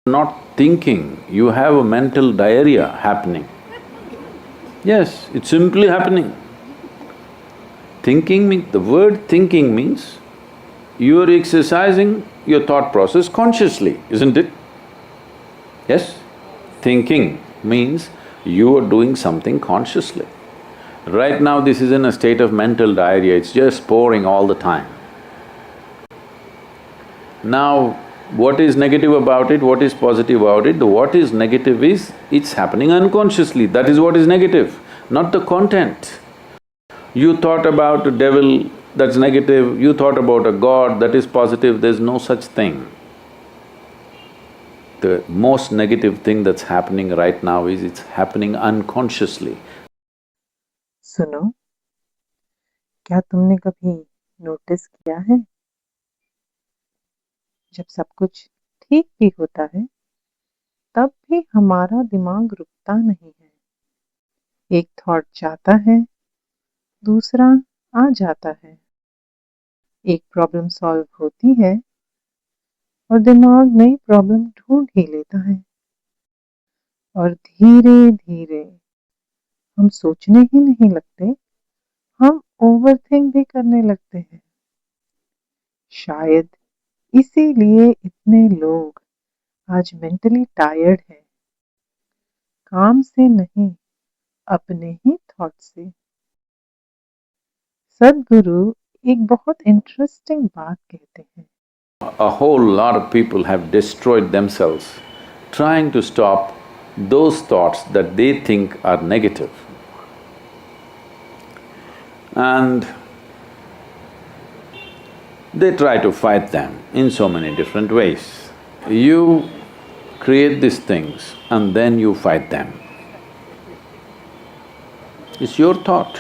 not thinking, you have a mental diarrhea happening. Yes, it's simply happening. The word thinking means you are exercising your thought process consciously, isn't it? Yes? Thinking means you are doing something consciously. Right now this is in a state of mental diarrhea, it's just pouring all the time. Now, what is negative about it, what is positive about it? What is negative is, it's happening unconsciously, that is what is negative, not the content. You thought about a devil, that's negative, you thought about a god, that is positive, there's no such thing. The most negative thing that's happening right now is it's happening unconsciously. सुनो, क्या तुमने कभी notice किया है जब सब कुछ ठीक भी होता है तब भी हमारा दिमाग रुकता नहीं है। एक थॉट जाता है, दूसरा आ जाता है। एक प्रॉब्लम सॉल्व होती है और दिमाग नई प्रॉब्लम ढूंढ ही लेता है और धीरे धीरे हम सोचने ही नहीं लगते, हम ओवरथिंक भी करने लगते हैं। शायद इसीलिए इतने लोग आज मेंटली टायर्ड हैं, काम से नहीं, अपने ही थॉट से। सदगुरु एक बहुत इंटरेस्टिंग बात कहते हैं। A whole lot of people have destroyed themselves trying to stop those thoughts that they think are negative. And they try to fight them in so many different ways. You create these things and then you fight them. It's your thought.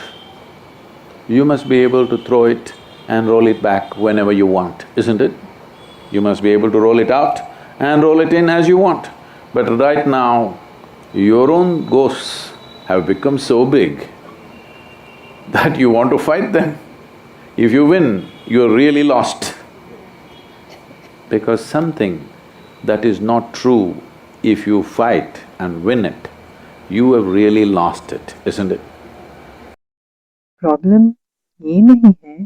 You must be able to throw it and roll it back whenever you want, isn't it? You must be able to roll it out and roll it in as you want. But right now, your own ghosts have become so big that you want to fight them. If you win, you're really lost. Because something that is not true, if you fight and win it, you have really lost it, isn't it? Problem ये नहीं है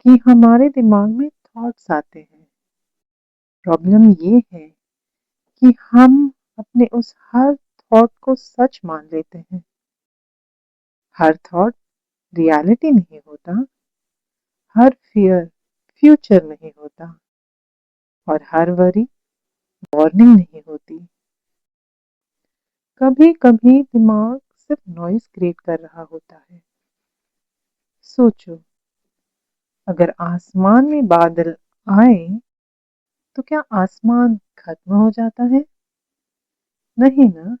कि हमारे दिमाग में thoughts आते हैं, problem ये है कि हम अपने उस हर थॉट को सच मान लेते हैं। हर थॉट रियलिटी नहीं होता, हर फियर फ्यूचर नहीं होता और हर वरी वार्निंग नहीं होती। कभी कभी दिमाग सिर्फ नॉइज क्रिएट कर रहा होता है। सोचो, अगर आसमान में बादल आए तो क्या आसमान खत्म हो जाता है? नहीं ना,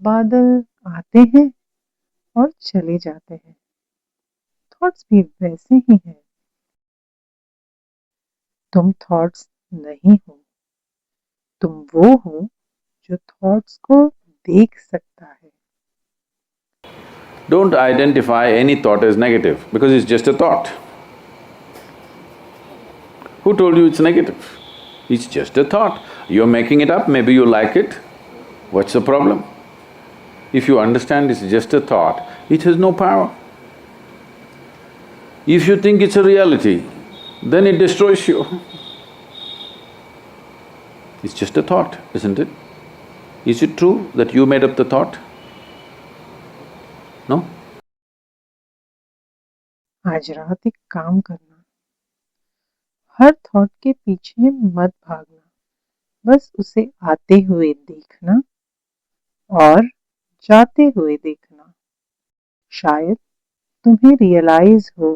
बादल आते हैं और चले जाते हैं। थॉट्स भी वैसे ही हैं। तुम थॉट्स नहीं हो, तुम वो हो जो थॉट्स को देख सकता है। Don't identify any thought as negative because it's just a thought. Who told you it's negative? It's just a thought. You're making it up, maybe you like it. What's the problem? If you understand it's just a thought, it has no power. If you think it's a reality, then it destroys you. It's just a thought, isn't it? Is it true that you made up the thought? No? आज रात एक काम करना, हर thought के पीछे मत भागना, बस उसे आते हुए देखना और जाते हुए देखना। शायद तुम्हें रियलाइज हो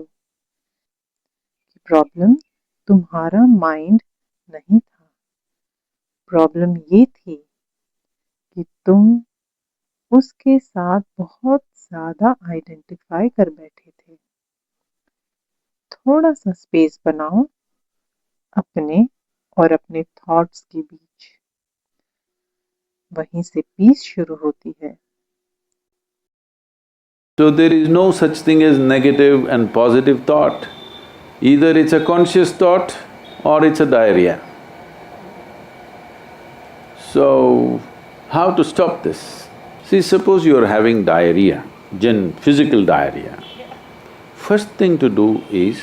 कि प्रॉब्लम तुम्हारा माइंड नहीं था, प्रॉब्लम ये थी कि तुम उसके साथ बहुत ज्यादा आइडेंटिफाई कर बैठे थे। थोड़ा सा स्पेस बनाओ अपने और अपने थॉट्स के बीच, वहीं से पीस शुरू होती है। So there is no such thing as negative and positive thought. Either it's a conscious thought or it's a diarrhea. So, how to stop this? See, suppose you are having diarrhea, physical diarrhea. First thing to do is,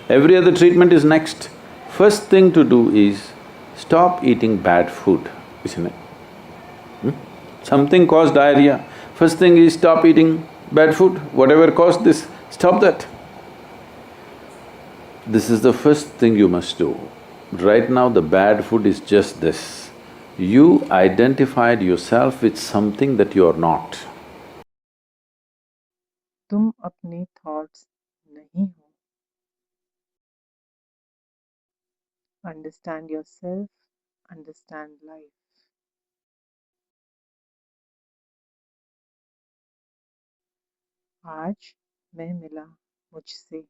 every other treatment is next. First thing to do is stop eating bad food, isn't it? Something caused diarrhea. First thing is stop eating bad food, whatever caused this, stop that. This is the first thing you must do. Right now the bad food is just this. You identified yourself with something that you are not. तुम अपने thoughts नहीं हो। Understand yourself, understand life. आज मैं मिला मुझसे।